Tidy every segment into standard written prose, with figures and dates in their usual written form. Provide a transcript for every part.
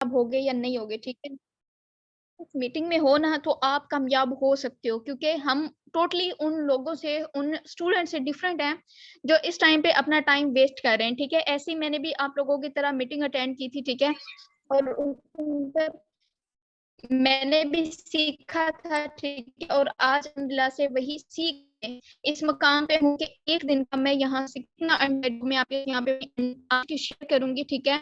होगे या नहीं होगे, ठीक है? उस मीटिंग में हो ना तो आप कामयाब हो सकते हो, क्योंकि हम टोटली उन लोगों से, उन स्टूडेंट से डिफरेंट हैं जो इस टाइम पे अपना टाइम वेस्ट कर रहे हैं, ठीक है? ऐसे ही मैंने भी आप लोगों की तरह मीटिंग अटेंड की थी, ठीक है? और उसके मैंने भी सीखा था, ठीक है? और आज अल्हम्दुलिल्लाह से वही सीख के इस मुकाम पे हूँ कि एक दिन का मैं यहाँ से कितना अर्न करूँ, मैं आपके यहाँ पे आपके शेयर करूँगी, ठीक है?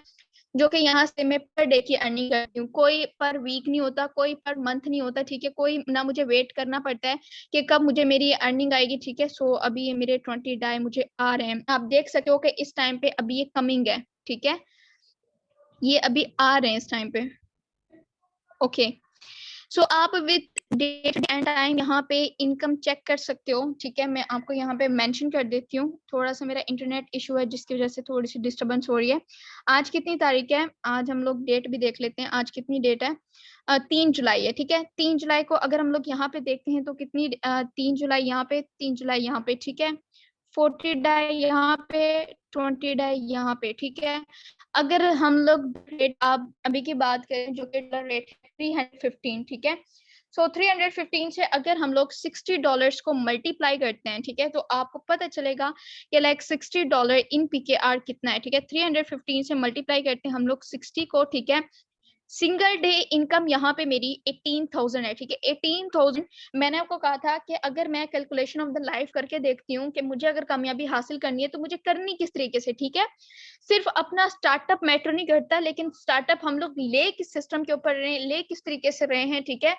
जो कि यहाँ से मैं पर डे की अर्निंग करती हूँ। कोई पर वीक नहीं होता, कोई पर मंथ नहीं होता, ठीक है? कोई ना मुझे वेट करना पड़ता है कि कब मुझे मेरी ये अर्निंग आएगी, ठीक है? सो अभी ये मेरे 20 डाई मुझे आ रहे हैं। आप देख सकते हो कि इस टाइम पे अभी ये कमिंग है, ठीक है? ये अभी आ रहे हैं इस टाइम पे। ओके। सो आप विद डेट एंड टाइम यहाँ पे इनकम चेक कर सकते हो, ठीक है? मैं आपको यहाँ पे मेंशन कर देती हूँ। थोड़ा-सा मेरा इंटरनेट इश्यू है जिसकी वज़ह से थोड़ी-सी डिस्टर्बेंस हो रही है। आज कितनी तारीख है? आज हम लोग डेट भी देख लेते हैं। आज कितनी डेट है? 3 जुलाई है, ठीक है? 3 जुलाई को अगर हम लोग यहाँ पे देखते हैं तो कितनी 3 जुलाई यहाँ पे, 3 जुलाई यहाँ पे, ठीक है? 40 डाई यहाँ पे, 20 डाई यहाँ पे, ठीक है? अगर हम लोग रेट आप अभी की बात करें जो कि रेट है 315, ठीक है? सो 315 से अगर हम लोग $60 को मल्टीप्लाई करते हैं, ठीक है? तो आपको पता चलेगा कि लाइक $60 इन पीकेआर कितना है, ठीक है? 315 से मल्टीप्लाई करते हैं हम लोग 60 को, ठीक है? सिंगल डे इनकम यहाँ पे मेरी 18,000 है, ठीक है? 18,000 मैंने आपको कहा था कि अगर मैं कैलकुलेशन ऑफ द लाइफ करके देखती हूँ कि मुझे अगर कामयाबी हासिल करनी है तो मुझे करनी किस तरीके से, ठीक है? सिर्फ अपना स्टार्टअप मैटर नहीं करता, लेकिन स्टार्टअप हम लोग ले किस सिस्टम के ऊपर रहे हैं, ले किस तरीके से रहे हैं, ठीक है?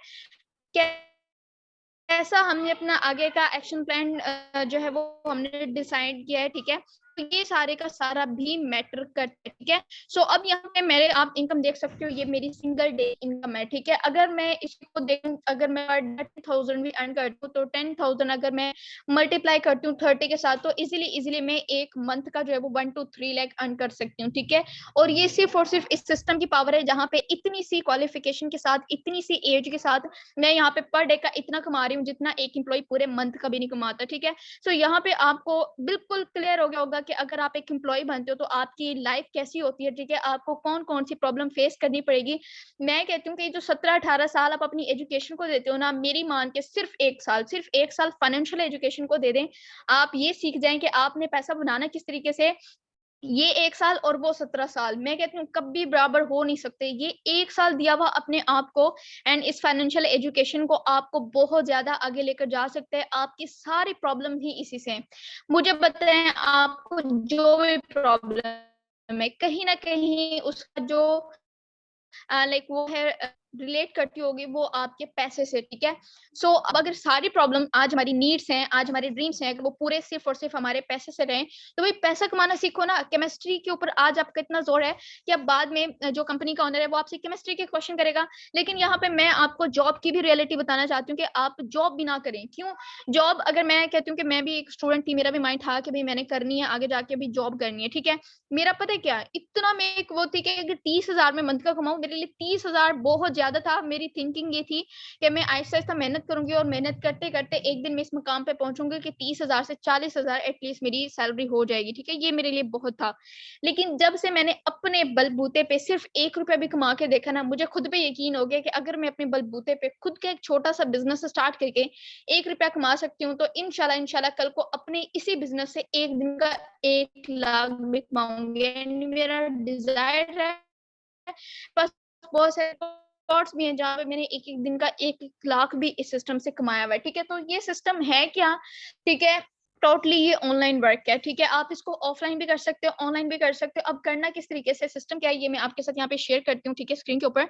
कैसा हमने अपना आगे का एक्शन प्लान जो है वो हमने डिसाइड किया है, ठीक है? तो ये सारे का सारा भी मैटर करता है, ठीक है? सो अब यहाँ पे मेरे आप इनकम देख सकते हो, ये मेरी सिंगल डे इनकम है, ठीक है? अगर मैं इसको देखूँ, अगर मैं 10,000 भी अर्न करती हूँ, तो 10,000 अगर मैं मल्टीप्लाई करती हूँ 30 के साथ, तो इजीली मैं 1 मंथ का जो है वो 1 to 3 लाख अर्न कर सकती हूँ, ठीक है? और ये सिर्फ और सिर्फ इस सिस्टम की पावर है, जहाँ पे इतनी सी क्वालिफिकेशन के साथ, इतनी सी एज के साथ मैं यहाँ पे पर डे का इतना कमा रही हूँ जितना एक एम्प्लॉय पूरे मंथ का भी नहीं कमाता, ठीक है? सो यहाँ पे आपको बिल्कुल क्लियर हो गया होगा कि अगर आप एक एम्प्लॉय बनते हो तो आपकी लाइफ कैसी होती है, ठीक है? आपको कौन-कौन सी प्रॉब्लम फेस करनी पड़ेगी। मैं कहती हूँ कि जो 17-18 साल आप अपनी एजुकेशन को देते हो ना, मेरी मान के सिर्फ 1 साल फाइनेंशियल एजुकेशन को दे दें, आप ये सीख जाएँ कि आपने पैसा बनाना किस तरीके से, ये 1 साल और वो 17 साल, मैं कहती हूँ कभी बराबर हो नहीं सकते। ये 1 साल दिया हुआ अपने आप को एंड इस फाइनेंशियल एजुकेशन को आपको बहुत ज़्यादा आगे लेकर जा सकते हैं। आपकी सारी प्रॉब्लम ही इसी से हैं। मुझे बताएँ, आपको जो भी प्रॉब्लम है, कहीं न कहीं उसका जो लाइक वो है रिलेट करती होगी वो आपके पैसे से, ठीक है? सो अब अगर सारी प्रॉब्लम आज हमारी नीड्स हैं, आज हमारे ड्रीम्स हैं कि वो पूरे सिर्फ़ और सिर्फ़ हमारे पैसे से रहें, तो भाई पैसा कमाना सीखो ना। केमिस्ट्री के ऊपर आज आपका इतना ज़ोर है कि अब बाद में जो कंपनी का ओनर है वो आपसे केमिस्ट्री के क्वेश्चन करेगा। लेकिन यहाँ पे मैं आपको जॉब की भी रियलिटी बताना चाहती हूँ कि आप जॉब भी ना करें। क्यों? जॉब अगर मैं कहती हूँ कि मैं भी एक स्टूडेंट थी, मेरा भी माइंड था कि भई मैंने करनी है, आगे जाके भी जॉब करनी है, ठीक है? मेरा पता है क्या है? इतना मैं एक वो थी कि अगर 30,000 मैं मंथ का कमाऊँ, मेरे लिए 30,000 बहुत ज़्यादा था। मेरी थिंकिंग ये थी कि मैं आहिस्ता-आहिस्ता मेहनत करूँगी और मेहनत करते-करते एक दिन मैं इस मुकाम पे पहुँचूँगी कि 30,000 से 40,000 एटलीस्ट मेरी सैलरी हो जाएगी, ठीक है? ये मेरे लिए बहुत था। लेकिन जब से मैंने अपने बलबूते पे सिर्फ़ ₹1 भी कमा के देखा ना, मुझे खुद पे यकीन हो गया कि अगर मैं अपने बलबूते पे खुद का एक छोटा-सा बिज़नेस स्टार्ट करके ₹1 कमा सकती हूँ, तो इंशाल्लाह कल को अपने इसी बिज़नेस से एक दिन का 1 लाख भी कमाऊँगी एंड मेरा डिज़ायर है, बस बहुत सारे थॉट्स भी हैं जहाँ पे मैंने एक-एक दिन का 1-1 लाख भी इस सिस्टम से कमाया हुआ है, ठीक है? तो ये सिस्टम है क्या? ठीक है? टोटली ये ऑनलाइन वर्क है, ठीक है? आप इसको ऑफलाइन भी कर सकते हो, ऑनलाइन भी कर सकते हो। अब करना किस तरीके से, सिस्टम क्या है, ये मैं आपके साथ यहाँ पे शेयर करती हूँ, ठीक है? स्क्रीन के ऊपर।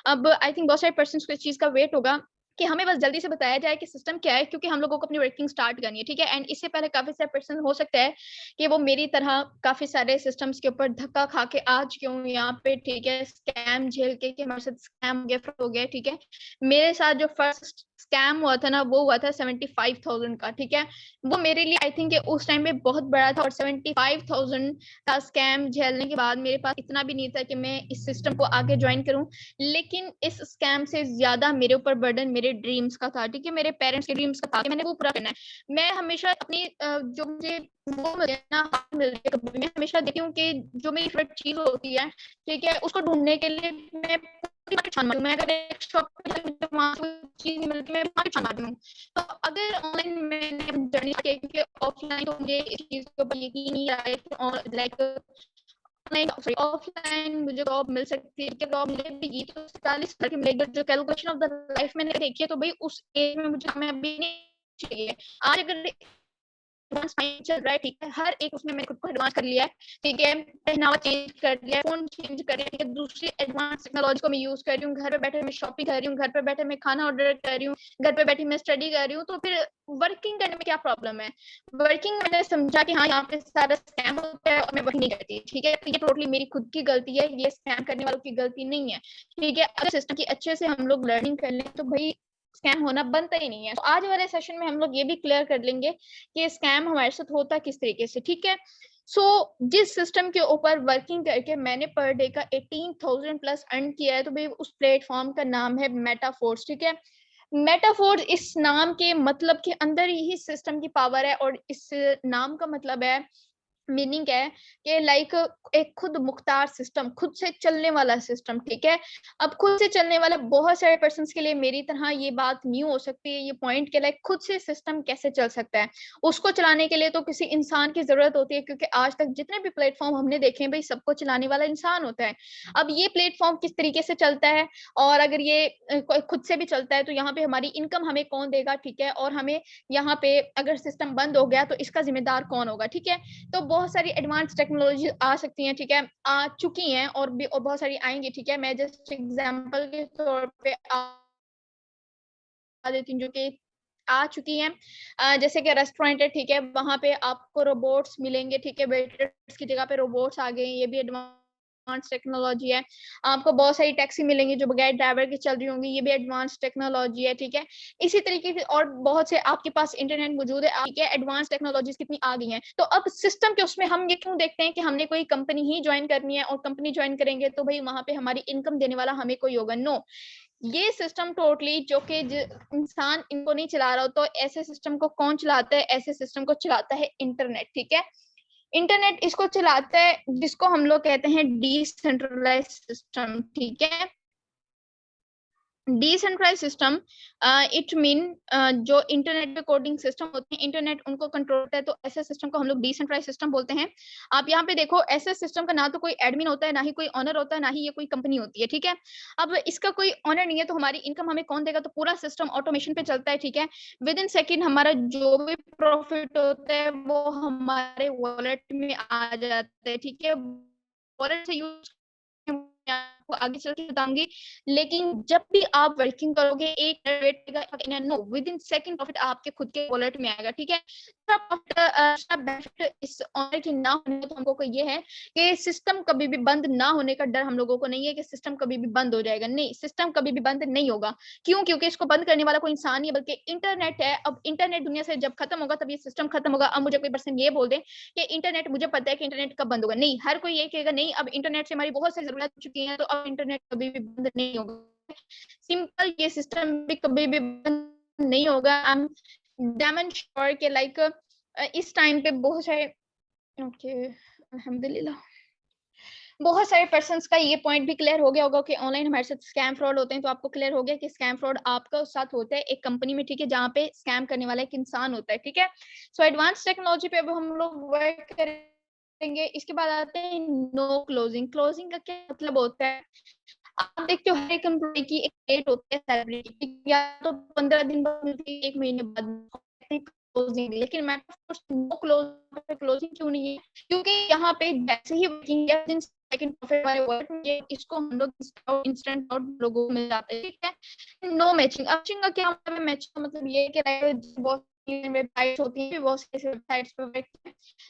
अब आई थिंक बहुत सारे पर्सन्स को इस चीज़ का वेट होगा कि हमें बस जल्दी से बताया जाए कि सिस्टम क्या है, क्योंकि हम लोगों को अपनी वर्किंग स्टार्ट करनी है, ठीक है? एंड इससे पहले काफ़ी सारे पर्सन हो सकता है कि वो मेरी तरह काफ़ी सारे सिस्टम्स के ऊपर धक्का खा के आज क्यों यहाँ पे, ठीक है? स्कैम झेल के कि हमारे साथ स्कैम हो गया, फ्रॉड हो गया, ठीक है? मेरे साथ जो फर्स्ट स्कैम हुआ था ना, वो हुआ था 75,000 का, ठीक है। वो मेरे लिए आई थिंक उस टाइम पे बहुत बड़ा था, और 75,000 का स्कैम झेलने के बाद मेरे पास इतना भी नहीं था कि मैं इस सिस्टम को आगे ज्वाइन करूं। लेकिन इस स्कैम से ज्यादा मेरे ऊपर बर्डन मेरे ड्रीम्स का था, ठीक है, मेरे पेरेंट्स के ड्रीम्स का था कि मैंने वो पूरा करना है। मैं हमेशा अपनी जो मुझे वो मिले ना, हाथ मिल जाए कभी भी, मैं हमेशा देखती हूँ कि जो मेरी फेवरेट चीज होती है, ठीक है, उसको ढूंढने के लिए मैं पूरी मार्केट छान मारती हूँ। मैं अगर एक शॉप पे जाके मुझे वहां से कोई चीज मिलती है, मैं मार्केट छान मारती हूँ। तो अगर ऑनलाइन मैंने जर्नी की, क्योंकि ऑफलाइन तो मुझे इस चीज के ऊपर यकीन नहीं आ रहा है, लाइक नहीं सॉरी, ऑफलाइन मुझे जॉब मिल सकती है, जॉब मिलेगी तो 40 की मिलेगी। जो कैलकुलेशन ऑफ द लाइफ मैंने देखी है, तो भाई उस एज में मुझे कामयाबी नहीं चाहिए। आज अगर एडवांस टाइम चल रहा है, ठीक है, हर एक उसमें मैंने खुद को एडवांस कर लिया है, ठीक है, पहनावा चेंज कर लिया है, फोन चेंज कर लिया है, ठीक है, दूसरी एडवांस टेक्नोलॉजी को मैं यूज कर रही हूँ, घर पे बैठे मैं शॉपिंग कर रही हूँ, घर पे बैठे मैं खाना ऑर्डर कर रही हूँ, घर पे बैठी मैं स्टडी कर रही हूँ। तो फिर वर्किंग करने में क्या प्रॉब्लम है? वर्किंग मैंने समझा कि हाँ, यहाँ पे सारा स्कैम होता है और मैं वर्किंग नहीं करती, ठीक है, तो ये टोटली मेरी खुद की गलती है, ये स्कैम करने वालों की गलती नहीं है, ठीक है। अगर सिस्टम की अच्छे से हम लोग लर्निंग कर लें तो भाई स्कैम होना बनता ही नहीं है। तो आज वाले सेशन में हम लोग ये भी क्लियर कर लेंगे कि स्कैम हमारे साथ होता किस तरीके से, ठीक है। सो जिस सिस्टम के ऊपर वर्किंग करके मैंने पर डे का 18,000 प्लस अर्न किया है, तो भाई उस प्लेटफॉर्म का नाम है मेटाफोर्स, ठीक है। मेटाफोर्स, इस नाम के मतलब के अंदर ही सिस्टम की पावर है, और इस नाम का मतलब है, मीनिंग है कि लाइक एक खुद मुख्तार सिस्टम, खुद से चलने वाला सिस्टम, ठीक है। अब खुद से चलने वाला बहुत सारे पर्सन्स के लिए मेरी तरह ये बात न्यू हो सकती है, ये पॉइंट के लाइक खुद से सिस्टम कैसे चल सकता है। उसको चलाने के लिए तो किसी इंसान की जरूरत होती है, क्योंकि आज तक जितने भी प्लेटफॉर्म हमने देखे हैं भाई, सबको चलाने वाला इंसान होता है। अब ये प्लेटफॉर्म किस तरीके से चलता है, और अगर ये खुद से भी चलता है, तो यहाँ पे हमारी इनकम हमें कौन देगा, ठीक है, और हमें यहाँ पे अगर सिस्टम बंद हो गया तो इसका जिम्मेदार कौन होगा, ठीक है। तो बहुत सारी एडवांस टेक्नोलॉजी आ सकती हैं, ठीक है, आ चुकी हैं, और भी और बहुत सारी आएंगी, ठीक है। मैं जस्ट एग्जांपल के तौर पे देती हूँ जो कि आ चुकी हैं। जैसे कि रेस्टोरेंट है, ठीक है, वहां पे आपको रोबोट्स मिलेंगे, ठीक है, वेटर्स की जगह पे रोबोट्स आ गए, ये भी एडवांस टेक्नोलॉजी है। आपको बहुत सारी टैक्सी मिलेंगी जो बगैर ड्राइवर के चल रही होंगी, ये भी एडवांस टेक्नोलॉजी है, ठीक है। इसी तरीके से और बहुत से आपके पास इंटरनेट मौजूद है, ठीक है, एडवांस टेक्नोलॉजीज कितनी आ गई हैं। तो अब सिस्टम के उसमें हम ये क्यों देखते हैं कि हमने कोई कंपनी ही ज्वाइन करनी है, और कंपनी ज्वाइन करेंगे तो भाई वहां पे हमारी इनकम देने वाला हमें कोई होगा, नो। ये सिस्टम टोटली जो कि इंसान इनको नहीं चला रहा हो, तो ऐसे सिस्टम को कौन चलाता है? ऐसे सिस्टम को चलाता है इंटरनेट, ठीक है। इंटरनेट इसको चलाता है जिसको हम लोग कहते हैं डिसेंट्रलाइज सिस्टम, ठीक है। डिसेंट्रलाइज सिस्टम, इट मीन जो इंटरनेट पे कोडिंग सिस्टम होते हैं, इंटरनेट उनको कंट्रोल करता है, तो ऐसे सिस्टम को हम लोग डिसेंट्रलाइज सिस्टम बोलते हैं। आप यहाँ पे देखो, ऐसे सिस्टम का ना तो कोई एडमिन होता है, ना ही कोई ऑनर होता है, ना ही ये कोई कंपनी होती है, ठीक है। अब इसका कोई ऑनर नहीं है, तो हमारी इनकम हमें कौन देगा? तो पूरा सिस्टम ऑटोमेशन पे चलता है, ठीक है। विद इन सेकेंड हमारा जो भी प्रॉफिट होता है वो हमारे वॉलेट में आ जाता है, ठीक है। वॉलेट से यूज आपको आगे चल के बताऊंगी। लेकिन जब भी आप वर्किंग करोगे, एक know with in second profit आपके खुद के वॉलेट में आएगा, ठीक है। बेनिफिट इस ऑनर के ना होने तो हमको ये है कि सिस्टम कभी भी बंद ना होने का डर हम लोगों को नहीं है कि सिस्टम कभी भी बंद हो जाएगा, नहीं, सिस्टम कभी भी बंद नहीं होगा। क्यों? क्योंकि इसको बंद करने वाला कोई इंसान नहीं है, बल्कि इंटरनेट है। अब इंटरनेट दुनिया से जब खत्म होगा तब ये सिस्टम खत्म होगा। अब मुझे कोई पर्सन ये बोल दे कि इंटरनेट, मुझे पता है कि इंटरनेट कब बंद होगा, नहीं, हर कोई ये कहेगा नहीं, अब इंटरनेट से हमारी बहुत सारी जरूरत चुकी है, तो अब इंटरनेट कभी भी बंद नहीं होगा। सिंपल, ये सिस्टम भी कभी भी बंद नहीं होगा। आई एम डैम श्योर के लाइक इस टाइम पे बहुत सारे, ओके, अल्हम्दुलिल्लाह, बहुत सारे पर्सन्स का ये पॉइंट भी क्लियर हो गया होगा कि ऑनलाइन हमारे साथ स्कैम फ्रॉड होते हैं। तो आपको क्लियर हो गया कि स्कैम फ्रॉड आपका साथ होता है एक कंपनी में, ठीक है, जहाँ पे स्कैम करने वाला एक इंसान होता है, ठीक है। सो एडवांस टेक्नोलॉजी पे अब हम लोग वर्क करेंगे। इसके बाद आते हैं नो क्लोजिंग। क्लोजिंग का क्या मतलब होता है? आप देखते हो हर एक एम्प्लॉय की एक डेट होती है सैलरी की, या तो 15 दिन बाद मिलती है, 1 महीने बाद क्लोजिंग। लेकिन मैं नो क्लोजिंग क्यों नहीं है? क्योंकि यहाँ पे जैसे ही वर्किंग सेकंड प्रॉफिट वाले वर्ड में इसको हम लोग इंस्टेंट आउट लोगों को मिल जाते हैं, ठीक है। No matching. मैचिंग का क्या मतलब है? मैचिंग का मतलब ये है कि वेबसाइट्स होती हैं, बहुत सारी वेबसाइट्स पे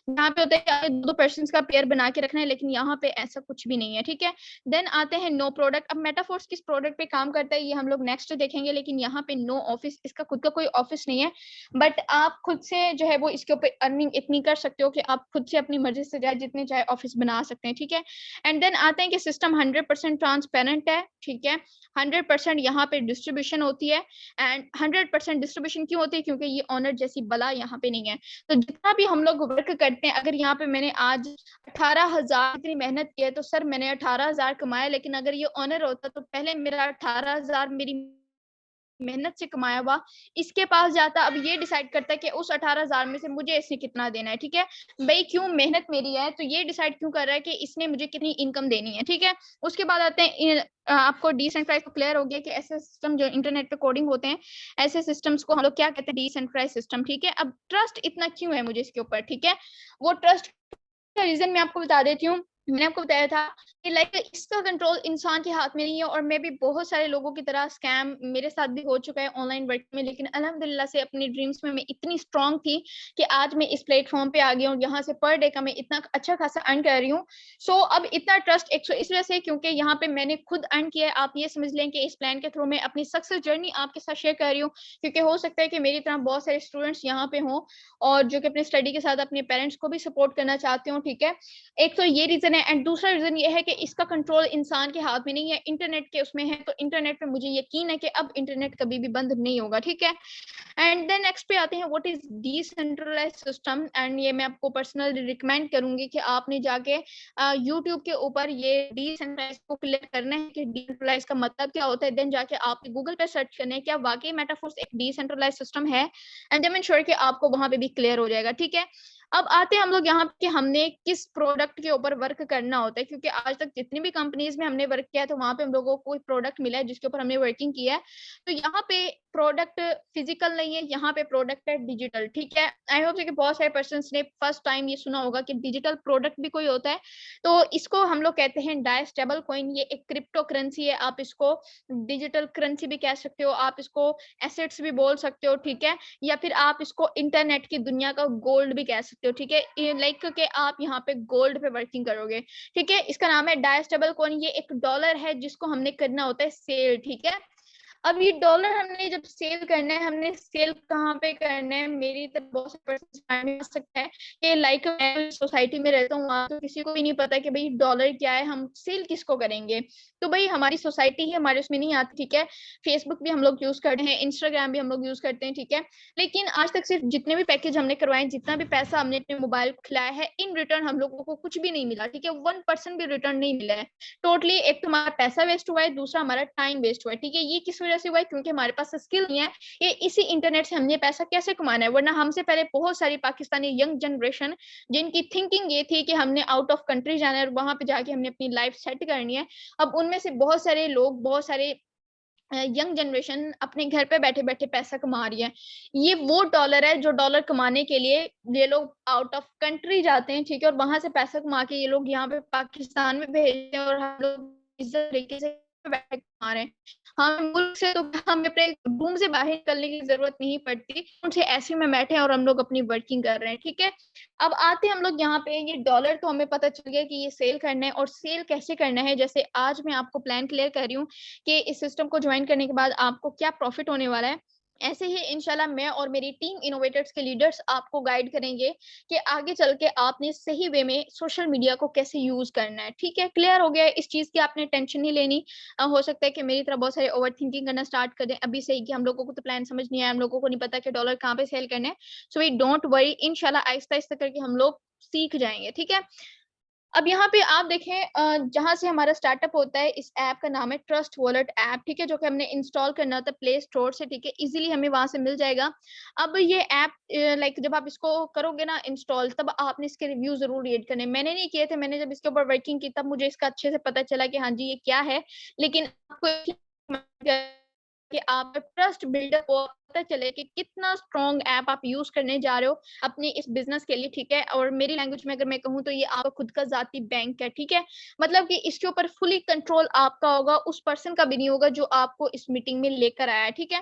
जहाँ पे होता है कि आपने 2 पर्सन्स का पेयर बना के रखना है, लेकिन यहाँ पे ऐसा कुछ भी नहीं है, ठीक है? देन आते हैं नो प्रोडक्ट। अब मेटाफोर्स किस प्रोडक्ट पे काम करता है ये हम लोग नेक्स्ट देखेंगे, लेकिन यहाँ पे नो ऑफिस, इसका खुद का कोई ऑफिस नहीं है, बट आप खुद से जो है वो इसके ऊपर अर्निंग इतनी कर सकते हो कि आप खुद से अपनी मर्जी से चाहे जितने चाहे ऑफिस बना सकते हैं, ठीक है? एंड देन आते हैं कि सिस्टम 100% ट्रांसपेरेंट है, ठीक है? 100% यहाँ पे डिस्ट्रीब्यूशन होती है, एंड 100% डिस्ट्रीब्यूशन क्यों होती है? क्योंकि ये ऑनर जैसी बला यहाँ पे नहीं है। तो जितना भी हम लोग वर्क करते हैं, अगर यहाँ पे मैंने आज 18,000 इतनी मेहनत की है, तो सर मैंने 18,000 कमाया, लेकिन अगर ये ऑनर होता तो पहले मेरा 18,000 मेरी मेहनत से कमाया हुआ इसके पास जाता। अब ये डिसाइड करता है कि उस 18,000 में से मुझे इसने कितना देना है, ठीक है? भाई क्यों, मेहनत मेरी है, तो ये डिसाइड क्यों कर रहा है कि इसने मुझे कितनी इनकम देनी है, ठीक है? उसके बाद आते हैं आपको डिसेंट्रलाइज तो क्लियर हो गया कि ऐसे सिस्टम जो इंटरनेट पे कोडिंग होते हैं, ऐसे सिस्टम्स को हम लोग क्या कहते हैं? डिसेंट्रलाइज सिस्टम, ठीक है? अब ट्रस्ट इतना क्यों है मुझे इसके ऊपर, ठीक है? वो ट्रस्ट का रीजन मैं आपको बता देती हूँ। मैंने आपको बताया था कि लाइक इसका कंट्रोल इंसान के हाथ में नहीं है, और मैं भी बहुत सारे लोगों की तरह स्कैम मेरे साथ भी हो चुका है ऑनलाइन वर्क में, लेकिन अल्हम्दुलिल्लाह से अपनी ड्रीम्स में मैं इतनी स्ट्रांग थी कि आज मैं इस प्लेटफॉर्म पे आ गई हूँ, यहाँ से पर डे का मैं इतना अच्छा खासा अर्न कर रही हूँ। सो अब इतना ट्रस्ट एक इस वजह से क्योंकि यहाँ पे मैंने खुद अर्न किया है। आप ये समझ लें कि इस प्लान के थ्रू मैं अपनी सक्सेस जर्नी आपके साथ शेयर कर रही हूँ, क्योंकि हो सकता है कि मेरी तरह बहुत सारे स्टूडेंट्स यहाँ पे हों और जो कि अपनी स्टडी के साथ अपने पेरेंट्स को भी सपोर्ट करना चाहते हो, ठीक है? एक तो ये रीजन है, एंड दूसरा रीजन ये है कि इसका कंट्रोल इंसान के हाथ में नहीं है, इंटरनेट के उसमें है। तो इंटरनेट पे मुझे यकीन है कि अब इंटरनेट कभी भी बंद नहीं होगा, ठीक है? एंड देन नेक्स्ट पे आते हैं what is decentralised system, and ये मैं आपको पर्सनली रिकमेंड करूंगी कि आपने जाके यूट्यूब के ऊपर ये डिसेंट्रलाइज को क्लियर करना है कि डिसेंट्रलाइज का मतलब क्या होता है। देन जाके आप गूगल पे सर्च करना है क्या वाकई मेटाफोर्स एक डिसेंट्रलाइज सिस्टम है, एंड देन श्योर कि आपको वहां पे भी क्लियर हो जाएगा, ठीक है? अब आते हैं हम लोग यहाँ पे हमने किस प्रोडक्ट के ऊपर वर्क करना होता है, क्योंकि आज तक जितनी भी कंपनीज में हमने वर्क किया है तो वहां पे हम लोगों को कोई प्रोडक्ट मिला है जिसके ऊपर हमने वर्किंग किया है। तो यहाँ पे प्रोडक्ट फिजिकल नहीं है, यहाँ पे प्रोडक्ट है डिजिटल, ठीक है? आई होप कि बहुत सारे पर्सन ने फर्स्ट टाइम ये सुना होगा कि डिजिटल प्रोडक्ट भी कोई होता है। तो इसको हम लोग कहते हैं डायस्टेबल कॉइन। ये एक क्रिप्टो करेंसी है, आप इसको डिजिटल करेंसी भी कह सकते हो, आप इसको एसेट्स भी बोल सकते हो, ठीक है? या फिर आप इसको इंटरनेट की दुनिया का गोल्ड भी कह सकते हो, ठीक है? लाइक कि आप यहाँ पे गोल्ड पे वर्किंग करोगे, ठीक है? इसका नाम है डायस्टेबल कॉइन। ये एक डॉलर है जिसको हमने करना होता है सेल, ठीक है? अब ये डॉलर हमने जब सेल करना है, हमने सेल कहाँ पे करना है? मेरी तरफ बहुत से पर्सन में आ सकता है कि लाइक मैं सोसाइटी में रहता हूँ, वहाँ तो किसी को भी नहीं पता कि भाई डॉलर क्या है, हम सेल किसको करेंगे? तो भाई हमारी सोसाइटी ही हमारे उसमें नहीं आती, ठीक है? फेसबुक भी हम लोग यूज करते हैं, इंस्टाग्राम भी हम लोग यूज करते हैं, ठीक है? लेकिन आज तक सिर्फ जितने भी पैकेज हमने करवाए, जितना भी पैसा हमने अपने मोबाइल को खिलाया है, इन रिटर्न हम लोगों को कुछ भी नहीं मिला, ठीक है? 1% भी रिटर्न नहीं मिला है टोटली। एक तो हमारा पैसा वेस्ट हुआ है, दूसरा हमारा टाइम वेस्ट हुआ है, ठीक है? ये किस वजह से हुआ है? क्योंकि हमारे पास स्किल नहीं है। ये इसी इंटरनेट से हमने पैसा कैसे कमाना है? वरना हमसे पहले बहुत सारी पाकिस्तानी यंग जनरेशन जिनकी थिंकिंग ये थी कि हमने आउट ऑफ कंट्री जाना है और वहां पे जाके हमने अपनी लाइफ सेट करनी है। अब उनमें से बहुत सारे लोग, बहुत सारे यंग जनरेशन अपने घर पे बैठे बैठे पैसा कमा रही है। ये वो डॉलर है जो डॉलर कमाने के लिए ये लोग आउट ऑफ कंट्री जाते हैं, ठीक है? और वहां से पैसा कमा के ये लोग यहाँ पे पाकिस्तान में भेजते हैं, और हम लोग इस तरीके से बैठ के कमा रहे हैं। हम मुल्क से तो हमें अपने रूम से बाहर निकलने की जरूरत नहीं पड़ती, उनसे ऐसे में बैठे हैं और हम लोग अपनी वर्किंग कर रहे हैं, ठीक है? अब आते हैं हम लोग यहाँ पे, ये डॉलर तो हमें पता चल गया कि ये सेल करना है, और सेल कैसे करना है। जैसे आज मैं आपको प्लान क्लियर कर रही हूँ कि इस सिस्टम को ज्वाइन करने के बाद आपको क्या प्रॉफिट होने वाला है। ऐसे ही इंशाल्लाह मैं और मेरी टीम इनोवेटर्स के लीडर्स आपको गाइड करेंगे कि आगे चल के आपने सही वे में सोशल मीडिया को कैसे यूज करना है, ठीक है? क्लियर हो गया इस चीज की, आपने टेंशन नहीं लेनी। हो सकता है कि मेरी तरह बहुत सारे ओवर थिंकिंग करना स्टार्ट कर दें अभी से ही कि हम लोगों को तो प्लान समझ नहीं आया, हम लोगों को नहीं पता कि डॉलर कहाँ पे सेल करना है। सो वी डोंट वरी, इंशाल्लाह आहिस्ता आहिस्ता करके हम लोग सीख जाएंगे, ठीक है? अब यहाँ पे आप देखें जहाँ से हमारा स्टार्टअप होता है, इस ऐप का नाम है ट्रस्ट वॉलेट ऐप, ठीक है? जो कि हमने इंस्टॉल करना होता है प्ले स्टोर से, ठीक है? इजीली हमें वहां से मिल जाएगा। अब ये ऐप लाइक जब आप इसको करोगे ना इंस्टॉल, तब आपने इसके रिव्यू जरूर रीड करने। मैंने नहीं किए थे, मैंने जब इसके ऊपर वर्किंग की तब मुझे इसका अच्छे से पता चला कि हाँ जी ये क्या है। लेकिन आपको कि आप ट्रस्ट बिल्डर को पता चले कि कितना स्ट्रॉन्ग ऐप आप यूज करने जा रहे हो अपने इस बिजनेस के लिए, ठीक है। और मेरी लैंग्वेज में अगर मैं कहूँ तो ये आपका खुद का जाती बैंक है, ठीक है। मतलब कि इसके ऊपर फुली कंट्रोल आपका होगा, उस पर्सन का भी नहीं होगा जो आपको इस मीटिंग में लेकर आया है, ठीक है।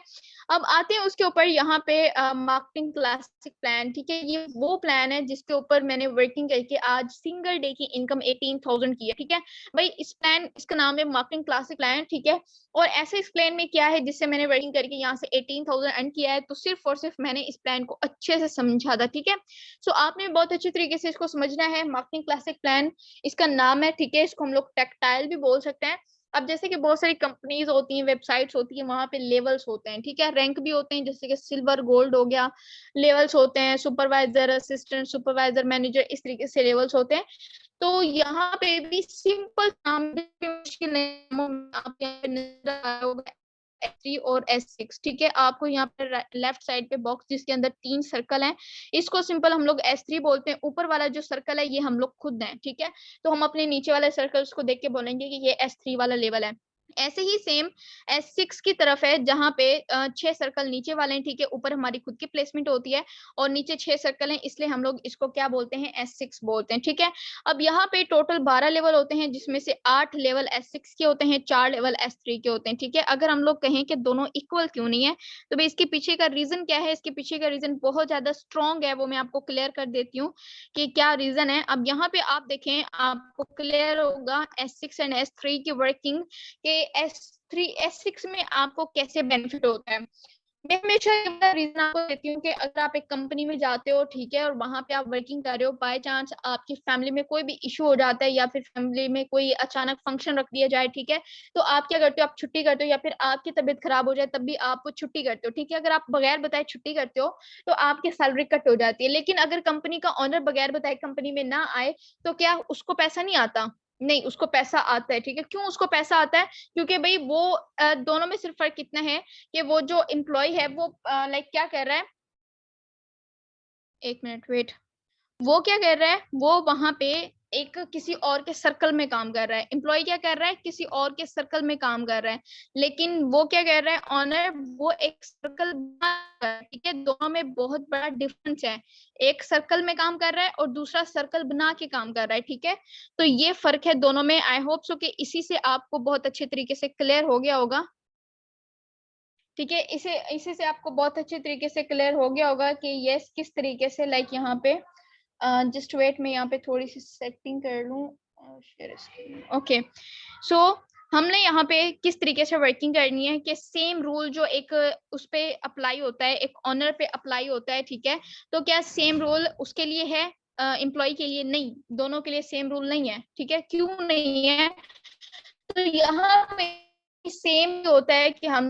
अब आते हैं उसके ऊपर यहाँ पे मार्केटिंग क्लासिक प्लान, ठीक है। ये वो प्लान है जिसके ऊपर मैंने वर्किंग करके आज सिंगल डे की इनकम 18,000 की है, ठीक है भाई। इस प्लान, इसका नाम है मार्केटिंग क्लासिक प्लान, ठीक है। और ऐसे इस प्लान में क्या है जिससे मैंने वर्किंग करके यहाँ से 18,000 अर्न किया है, तो सिर्फ और सिर्फ मैंने इस प्लान को अच्छे से समझा था, ठीक है। सो आपने बहुत अच्छे तरीके से इसको समझना है। मार्केटिंग क्लासिक प्लान इसका नाम है, ठीक है। इसको हम लोग टेक्टाइल भी बोल सकते हैं। अब जैसे कि बहुत सारी कंपनीज होती हैं, वेबसाइट्स होती है, वहां पे लेवल्स होते हैं, ठीक है। रैंक भी होते हैं, जैसे कि सिल्वर, गोल्ड हो गया। लेवल्स होते हैं सुपरवाइजर, असिस्टेंट सुपरवाइजर, मैनेजर, इस तरीके से लेवल्स होते हैं। तो यहाँ पे भी सिंपल नाम भी मुश्किल नहीं, आप यहाँ पे नजर आ रहा होगा S3 और S6, ठीक है। आपको यहाँ पर लेफ्ट साइड पे बॉक्स जिसके अंदर 3 सर्कल हैं, इसको सिंपल हम लोग S3 बोलते हैं। ऊपर वाला जो सर्कल है ये हम लोग खुद हैं, ठीक है। तो हम अपने नीचे वाले सर्कल्स को देख के बोलेंगे कि ये S3 वाला लेवल है। ऐसे ही सेम S6 की तरफ है, जहां पे 6 सर्कल नीचे वाले हैं, ठीक है। ऊपर हमारी खुद की प्लेसमेंट होती है और नीचे 6 सर्कल हैं, इसलिए हम लोग इसको क्या बोलते हैं, S6 बोलते हैं, ठीक है। अब यहाँ पे टोटल 12 लेवल होते हैं, जिसमें से 8 लेवल S6 के होते हैं, 4 लेवल S3 के होते हैं, ठीक है। अगर हम लोग कहें कि दोनों इक्वल क्यों नहीं है, तो भाई इसके पीछे का रीजन क्या है। इसके पीछे का रीजन बहुत ज्यादा स्ट्रॉन्ग है, वो मैं आपको क्लियर कर देती हूँ कि क्या रीजन है। अब यहाँ पे आप देखें, आपको क्लियर होगा S6 एंड S3 की वर्किंग, कि S3 S6 में आपको कैसे बेनिफिट होता है। मैं हमेशा ये रीजन आपको देती हूँ कि अगर आप एक कंपनी में जाते हो, ठीक है, और वहां पे आप वर्किंग कर रहे हो, बाय चांस आपकी फैमिली में कोई भी इशू हो जाता है या फिर फैमिली में कोई अचानक फंक्शन रख दिया जाए, ठीक है, तो आप क्या करते हो, आप छुट्टी करते हो, या फिर आपकी तबीयत खराब हो जाए तब भी आप छुट्टी करते हो, ठीक है। अगर आप बगैर बताए छुट्टी करते हो तो आपकी सैलरी कट हो जाती है। लेकिन अगर कंपनी का ऑनर बगैर बताए कंपनी में ना आए तो क्या उसको पैसा नहीं आता? नहीं, उसको पैसा आता है, ठीक है। क्यों उसको पैसा आता है? क्योंकि भाई वो दोनों में सिर्फ फर्क कितना है कि वो जो एम्प्लॉय है वो लाइक क्या कर रहा है, एक मिनट वेट, वो क्या कर रहा है, वो वहां पे एक किसी और के सर्कल में काम कर रहा है। एम्प्लॉय क्या कर रहा है, किसी और के सर्कल में काम कर रहा है। लेकिन वो क्या कर रहा है, ऑनर, वो एक सर्कल बना रहा है, ठीक है। दोनों में बहुत बड़ा डिफरेंस है। एक सर्कल में काम कर रहा है और दूसरा सर्कल बना के काम कर रहा है, ठीक है। तो ये फर्क है दोनों में। आई होप सो कि इसी से आपको बहुत अच्छे तरीके से क्लियर हो गया होगा, ठीक है। इसे इसी से आपको बहुत अच्छे तरीके से क्लियर हो गया होगा कि यस किस तरीके से, लाइक यहाँ पे जस्ट वेट, मैं यहाँ पे थोड़ी सी सेटिंग कर लूँ। Share screen, okay. सो हमने यहाँ पे किस तरीके से वर्किंग करनी है कि सेम रूल जो एक उस पे अप्लाई होता है, एक ऑनर पे अप्लाई होता है, ठीक है। तो क्या सेम रूल उसके लिए है, एम्प्लॉय के लिए नहीं? दोनों के लिए सेम रूल नहीं है, ठीक है। क्यों नहीं है? तो यहाँ पे सेम होता है कि हम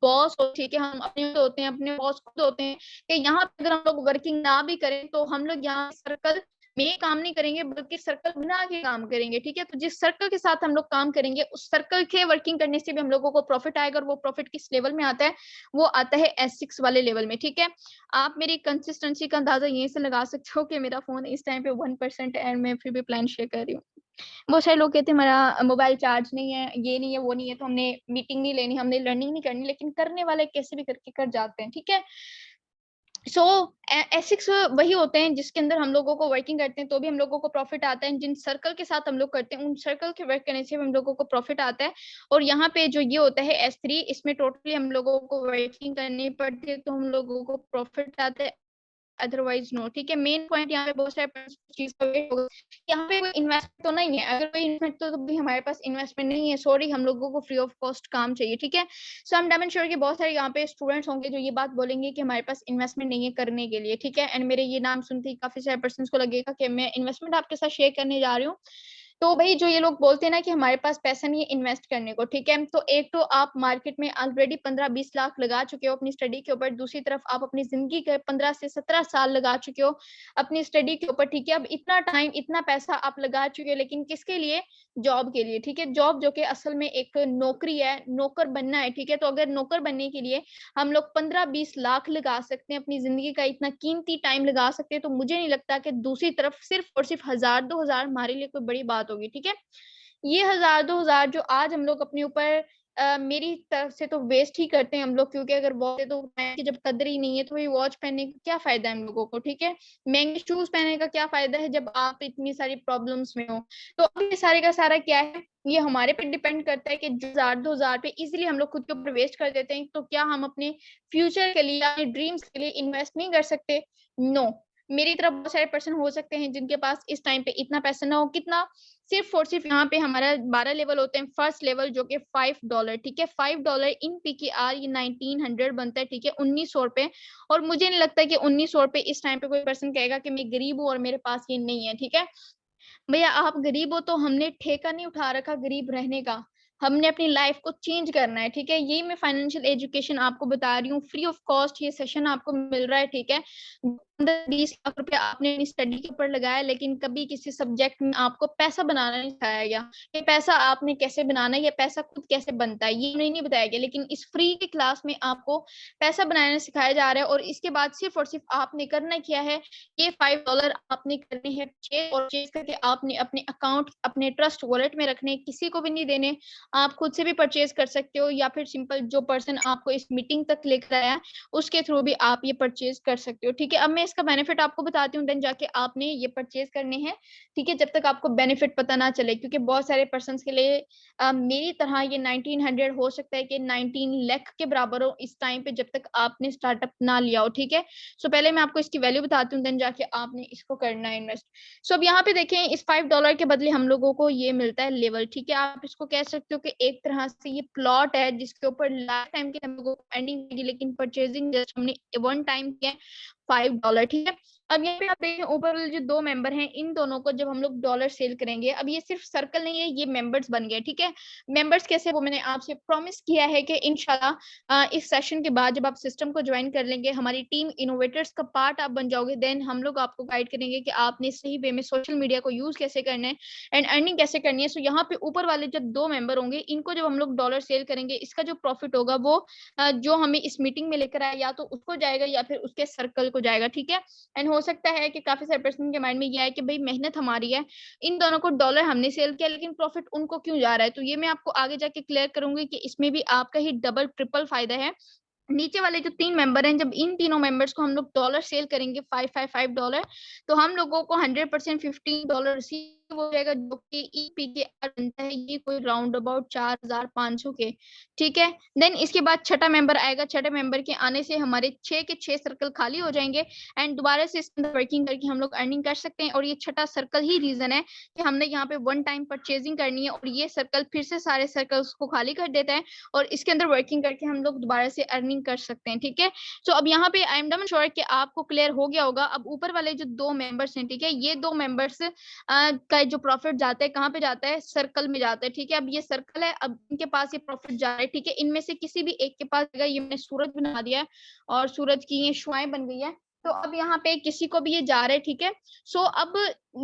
बॉस हो, ठीक है, हम अपने होते हैं, अपने बॉस खुद होते हैं, कि यहाँ पे अगर हम लोग वर्किंग ना भी करें तो हम लोग यहाँ सर्कल में काम नहीं करेंगे बल्कि सर्कल बना के काम करेंगे, ठीक है। तो जिस सर्कल के साथ हम लोग काम करेंगे उस सर्कल के वर्किंग करने से भी हम लोगों को प्रॉफिट आएगा, और वो प्रॉफिट किस लेवल में आता है, वो आता है S6 वाले लेवल में, ठीक है। आप मेरी कंसिस्टेंसी का अंदाजा यहीं से लगा सकते हो कि मेरा फोन इस टाइम पे 1% है, मैं फिर भी प्लान शेयर कर रही हूँ। बहुत सारे लोग कहते हैं हमारा मोबाइल चार्ज नहीं है, ये नहीं है, वो नहीं है, तो हमने मीटिंग नहीं लेनी, हमने लर्निंग नहीं करनी, लेकिन करने वाले कैसे भी करके कर जाते हैं, ठीक है। सो S6 वही होते हैं जिसके अंदर हम लोगों को वर्किंग करते हैं तो भी हम लोगों को प्रॉफिट आता है। जिन सर्कल के साथ हम लोग करते हैं उन सर्कल के वर्क करने से हम लोगों को प्रॉफिट आता है। और यहाँ पे जो ये होता है S3, इसमें टोटली हम लोगों को वर्किंग करनी पड़ती है तो हम लोगों को प्रॉफिट आता है, अदरवाइज नो, ठीक है। मेन पॉइंट यहाँ पे बहुत सारे चीज का वेट होगा, यहाँ पे कोई इन्वेस्टमेंट तो नहीं है। अगर कोई इन्वेस्टमेंट तो भी हमारे पास इन्वेस्टमेंट नहीं है, सॉरी, हम लोगों को फ्री ऑफ कॉस्ट काम चाहिए, ठीक है। सो आई एम डैम श्योर कि बहुत सारे यहाँ पे स्टूडेंट्स होंगे जो ये बात बोलेंगे कि हमारे पास इन्वेस्टमेंट नहीं है करने के लिए, ठीक है। एंड मेरे ये नाम सुनते ही काफी सारे पर्सन को लगेगा कि मैं इन्वेस्टमेंट आपके साथ शेयर करने जा रही हूँ। तो भाई जो ये लोग बोलते हैं ना कि हमारे पास पैसा नहीं है इन्वेस्ट करने को, ठीक है, तो एक तो आप मार्केट में ऑलरेडी 15-20 लाख लगा चुके हो अपनी स्टडी के ऊपर, दूसरी तरफ आप अपनी जिंदगी के 15 से 17 साल लगा चुके हो अपनी स्टडी के ऊपर, ठीक है। अब इतना टाइम, इतना पैसा आप लगा चुके हो, लेकिन किसके लिए? जॉब के लिए, ठीक है। जॉब जो कि असल में एक नौकरी है, नौकर बनना है, ठीक है। तो अगर नौकर बनने के लिए हम लोग 15-20 लाख लगा सकते हैं, अपनी जिंदगी का इतना कीमती टाइम लगा सकते हैं, तो मुझे नहीं लगता कि दूसरी तरफ सिर्फ और सिर्फ 1000-2000 हमारे लिए कोई बड़ी बात होगी, ठीक है। ये 1000-2000 जो आज हम लोग अपने ऊपर मेरी तरफ से तो वेस्ट ही करते हैं हम लोग, क्योंकि अगर वॉच तो टाइम की जब कदर ही नहीं है तो ये वॉच पहनने का क्या फायदा है हम लोगों को, ठीक है। महंगे शूज पहनने का क्या फायदा है जब आप इतनी सारी प्रॉब्लम्स में हो। तो अब ये सारे का सारा क्या है, ये हमारे पे डिपेंड करता है कि 1000-2000 पे इजीली हम लोग खुद के ऊपर वेस्ट कर देते हैं। तो क्या हम अपने फ्यूचर के लिए, अपने ड्रीम्स के लिए इन्वेस्ट नहीं कर सकते? नो। मेरी तरफ बहुत सारे पर्सन हो सकते हैं जिनके पास इस टाइम पे इतना पैसा ना हो। कितना? सिर्फ और सिर्फ यहाँ पे हमारा 12 लेवल होते हैं। फर्स्ट लेवल जो कि $5, ठीक है, $5 इन PKR ये 1900 बनता है, ठीक है, 1900 रुपए। और मुझे नहीं लगता कि 1900 रुपए इस टाइम पे कोई पर्सन कहेगा कि मैं गरीब हूँ और मेरे पास ये नहीं है, ठीक है। भैया आप गरीब हो तो हमने ठेका नहीं उठा रखा गरीब रहने का, हमने अपनी लाइफ को चेंज करना है, ठीक है। यही मैं फाइनेंशियल एजुकेशन आपको बता रही हूँ, फ्री ऑफ कॉस्ट ये सेशन आपको मिल रहा है, ठीक है। 15-20 लाख रुपए आपने अपनी स्टडी के ऊपर लगाया, लेकिन कभी किसी सब्जेक्ट में आपको पैसा बनाना नहीं सिखाया गया। ये पैसा आपने कैसे बनाना है, ये पैसा खुद कैसे बनता है, ये नहीं बताया गया। लेकिन इस फ्री की क्लास में आपको पैसा बनाना सिखाया जा रहा है। और इसके बाद सिर्फ और सिर्फ आपने करना क्या है, ये $5 आपने करने हैं परचेज, और परचेज करके आपने अपने अकाउंट, अपने ट्रस्ट वॉलेट में रखने, किसी को भी नहीं देने। आप खुद से भी परचेज कर सकते हो, या फिर सिंपल जो पर्सन आपको इस मीटिंग तक लेकर आया उसके थ्रू भी आप ये परचेज कर सकते हो, ठीक है। अब मैं इसका बेनिफिट आपको बताती हूँ, देन जाके आपने ये परचेज करने हैं, ठीक है, जब तक आपको बेनिफिट पता ना चले। क्योंकि बहुत सारे पर्सन के लिए मेरी तरह ये 1900 हो सकता है कि 19 लाख के बराबर हो इस टाइम पे, जब तक आपने स्टार्टअप ना लिया हो, ठीक है। सो पहले मैं आपको इसकी वैल्यू बताती हूँ, देन जाके आपने इसको करना है इन्वेस्ट। सो अब यहाँ पे देखें, इस $5 के बदले हम लोगों को ये मिलता है लेवल, ठीक है। आप इसको कह सकते हो कि एक तरह से ये प्लॉट है जिसके ऊपर लाइफ टाइम की हम लोगों को एंडिंग मिलेगी, लेकिन परचेजिंग जस्ट हमने वन टाइम किया है, $5, ठीक है। अब यहाँ पे आप देखें ऊपर वाले जो दो मेंबर हैं, इन दोनों को जब हम लोग डॉलर सेल करेंगे, अब ये सिर्फ सर्कल नहीं है, ये मेंबर्स बन गए, ठीक है। मेंबर्स कैसे, वो मैंने आपसे प्रॉमिस किया है कि इंशाल्लाह इस सेशन के बाद जब आप सिस्टम को ज्वाइन कर लेंगे, हमारी टीम इनोवेटर्स का पार्ट आप बन जाओगे, देन हम लोग आपको गाइड करेंगे कि आपने सही वे में सोशल मीडिया को यूज कैसे करना है एंड अर्निंग कैसे करनी है। सो यहाँ पे ऊपर वाले जो दो मेंबर होंगे, इनको जब हम लोग डॉलर सेल करेंगे, इसका जो प्रॉफिट होगा वो जो हमें इस मीटिंग में लेकर आया, या तो उसको जाएगा या फिर उसके सर्कल को जाएगा, ठीक है। एंड हो सकता है कि काफी सारे पर्सन के माइंड में ये है कि भाई मेहनत हमारी है, इन दोनों को डॉलर हमने सेल किया, लेकिन प्रॉफिट उनको क्यों जा रहा है। तो ये मैं आपको आगे जाके क्लियर करूंगी कि इसमें भी आपका ही डबल ट्रिपल फायदा है। नीचे वाले जो 3 मेंबर हैं, जब इन तीनों मेंबर्स को हम लोग डॉलर सेल करेंगे $5 तो हम लोगों को 100% $15 रिसीव हो जाएगा, जो कि EPKR बनता है ये कोई राउंड अबाउट 4500 के, ठीक है। देन इसके बाद छठा मेंबर आएगा, छठे मेंबर के आने से हमारे 6 के 6 सर्कल खाली हो जाएंगे एंड दोबारा से इसके अंदर वर्किंग करके हम लोग अर्निंग कर सकते हैं। और ये छठा सर्कल ही रीजन है कि हमने यहाँ पे वन टाइम परचेजिंग करनी है, और ये सर्कल फिर से सारे सर्कल्स को खाली कर देता है और इसके अंदर वर्किंग करके हम लोग दोबारा से अर्निंग कर सकते हैं, ठीक है। सो अब यहाँ पे आई एम डम श्योर कि आपको क्लियर हो गया होगा। अब ऊपर वाले जो दो मेंबर्स हैं, ठीक है, ये दो मेंबर्स का जो प्रॉफिट जाता है कहाँ पे जाता है, सर्कल में जाता है, ठीक है। अब ये सर्कल है, अब इनके पास ये प्रॉफिट जा रहा है, ठीक है। इनमें से किसी भी एक के पास, ये मैंने सूरज बना दिया है और सूरज की ये शुआएं बन गई है, तो अब यहाँ पे किसी को भी ये जा रहा है, ठीक है। सो अब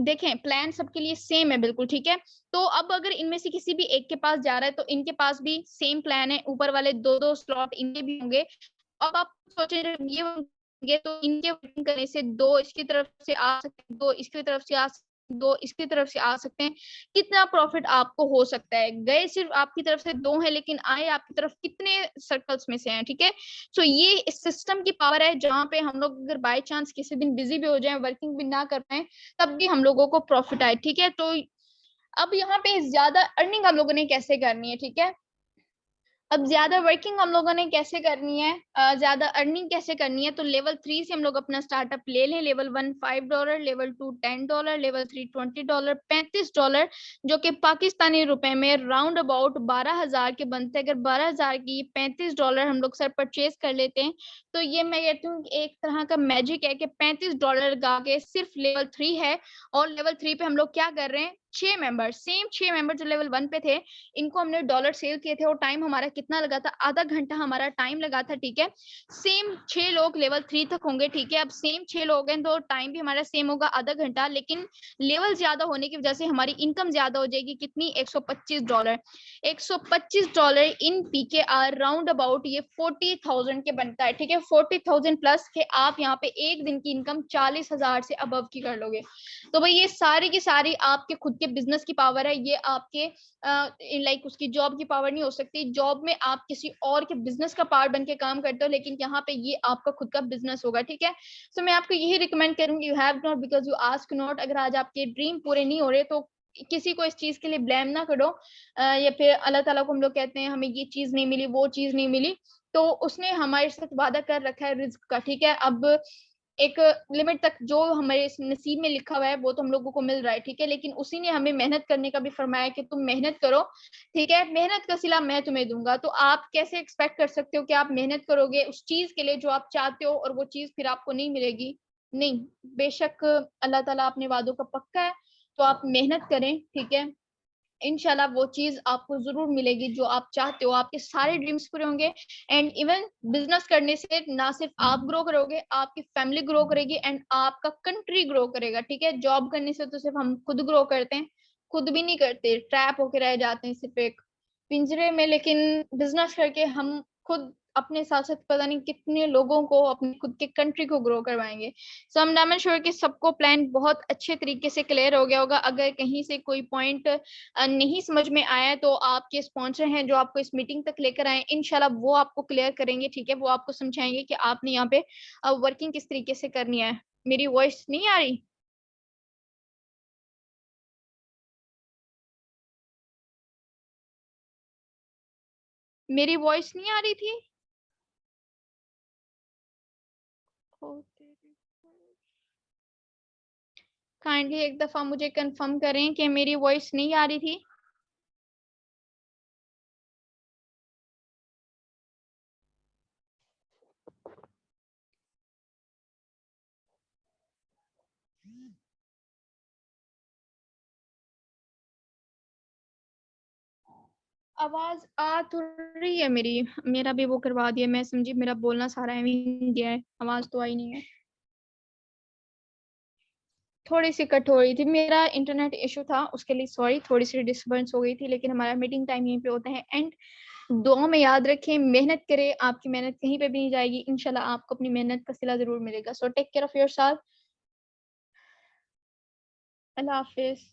देखें, प्लान सबके लिए सेम है बिल्कुल, ठीक है। तो अब अगर इनमें से किसी भी एक के पास जा रहा है तो इनके पास भी सेम प्लान है, ऊपर वाले दो दो स्लॉट इनके भी होंगे। अब आप सोचे ये होंगे तो इनके वोटिंग करने से दो इसकी तरफ से आ सकते हैं, दो इसकी तरफ से आ सकते हैं, दो इसकी तरफ से आ सकते हैं। कितना प्रॉफिट आपको हो सकता है, गए सिर्फ आपकी तरफ से दो है लेकिन आए आपकी तरफ कितने सर्कल्स में से हैं, ठीक है। सो ये इस सिस्टम की पावर है, जहाँ पे हम लोग अगर बाय चांस किसी दिन बिजी भी हो जाए, वर्किंग भी ना कर पाए, तब भी हम लोगों को प्रॉफिट आए, ठीक है। तो अब यहाँ पे ज्यादा अर्निंग हम लोगों ने कैसे करनी है, ठीक है। अब ज्यादा वर्किंग हम लोगों ने कैसे करनी है, ज्यादा अर्निंग कैसे करनी है, तो लेवल 3 से हम लोग अपना स्टार्टअप ले लें। लेवल 1 $5, लेवल 2 $10, लेवल 3 $20, $35, जो कि पाकिस्तानी रुपए में राउंड अबाउट 12,000 के बनते हैं। अगर 12,000 की $35 हम लोग सर परचेज कर लेते हैं, तो ये मैं कहती हूँ एक तरह का मैजिक है कि $35 लगा के सिर्फ लेवल 3 है। और लेवल 3 पे हम लोग क्या कर रहे हैं, 6 मेंबर, सेम 6 मेंबर जो लेवल 1 पे थे, इनको हमने डॉलर सेल किए थे और टाइम हमारा कितना लगा था, आधा घंटा हमारा टाइम लगा था, ठीक है। सेम 6 लोग लेवल 3 तक होंगे, ठीक है। अब सेम 6 लोग हैं तो टाइम भी हमारा सेम होगा, आधा घंटा, लेकिन लेवल ज्यादा होने की वजह से हमारी इनकम ज्यादा हो जाएगी। कितनी, $125। $125 इन PKR राउंड अबाउट ये 40,000 के बनता है, ठीक है। 40,000 प्लस के आप यहाँ पे एक दिन की इनकम 40,000 से अबव की कर लोगे। तो भाई ये सारी की सारी आपके खुद के बिजनेस की पावर है, ये आपके लाइक उसकी जॉब की पावर नहीं हो सकती। जॉब में आप किसी और के बिजनेस का पार्ट बन के काम करते हो, लेकिन यहाँ पे ये आपका खुद का बिजनेस होगा, ठीक है। सो मैं आपको यही रिकमेंड करूंगी, you have not because you ask not. अगर आज आपके ड्रीम पूरे नहीं हो रहे तो किसी को इस चीज के लिए ब्लेम ना करो, या फिर अल्लाह ताला को हम लोग कहते हैं हमें ये चीज नहीं मिली, वो चीज नहीं मिली, तो उसने हमारे साथ वादा कर रखा है रिस्क का, ठीक है। अब एक लिमिट तक जो हमारे नसीब में लिखा हुआ है वो तो हम लोगों को मिल रहा है, ठीक है, लेकिन उसी ने हमें मेहनत करने का भी फरमाया कि तुम मेहनत करो, ठीक है, मेहनत का सिला मैं तुम्हें दूंगा। तो आप कैसे एक्सपेक्ट कर सकते हो कि आप मेहनत करोगे उस चीज के लिए जो आप चाहते हो और वो चीज फिर आपको नहीं मिलेगी? नहीं, बेशक अल्लाह ताला अपने वादों का पक्का है, तो आप मेहनत करें, ठीक है, इंशाल्लाह वो चीज आपको जरूर मिलेगी जो आप चाहते हो, आपके सारे ड्रीम्स पूरे होंगे। एंड इवन बिजनेस करने से ना सिर्फ आप ग्रो करोगे, आपकी फैमिली ग्रो करेगी एंड आपका कंट्री ग्रो करेगा, ठीक है। जॉब करने से तो सिर्फ हम खुद ग्रो करते हैं, खुद भी नहीं करते, ट्रैप होके रह जाते हैं सिर्फ एक पिंजरे में, लेकिन बिजनेस करके हम खुद अपने साथ साथ पता नहीं कितने लोगों को, अपनी खुद के कंट्री को ग्रो करवाएंगे। सो आई एम श्योर कि सबको प्लान बहुत अच्छे तरीके से क्लियर हो गया होगा। अगर कहीं से कोई पॉइंट नहीं समझ में आया तो आपके स्पॉन्सर हैं जो आपको इस मीटिंग तक लेकर आए, इंशाल्लाह वो आपको क्लियर करेंगे, ठीक है, वो आपको समझाएंगे कि आपने यहाँ पे वर्किंग किस तरीके से करनी है। मेरी वॉइस नहीं आ रही? मेरी वॉइस नहीं आ रही थी? काइंडली एक दफा मुझे कंफर्म करें कि मेरी वॉइस नहीं आ रही थी। आवाज आ तो रही है मेरी, मेरा भी वो करवा दिया, मैं समझी मेरा बोलना सारा एवं ही गया है, आवाज तो आई नहीं है। थोड़ी सी कट हो रही थी, मेरा इंटरनेट इशू था, उसके लिए सॉरी, थोड़ी सी डिस्टर्बेंस हो गई थी, लेकिन हमारा मीटिंग टाइम यहीं पे होता है। एंड दुआ में याद रखें, मेहनत करें, आपकी मेहनत कहीं पे भी नहीं जाएगी, इंशाल्लाह आपको अपनी मेहनत का सिला जरूर मिलेगा। So take care of yourself. अल्लाह हाफिज।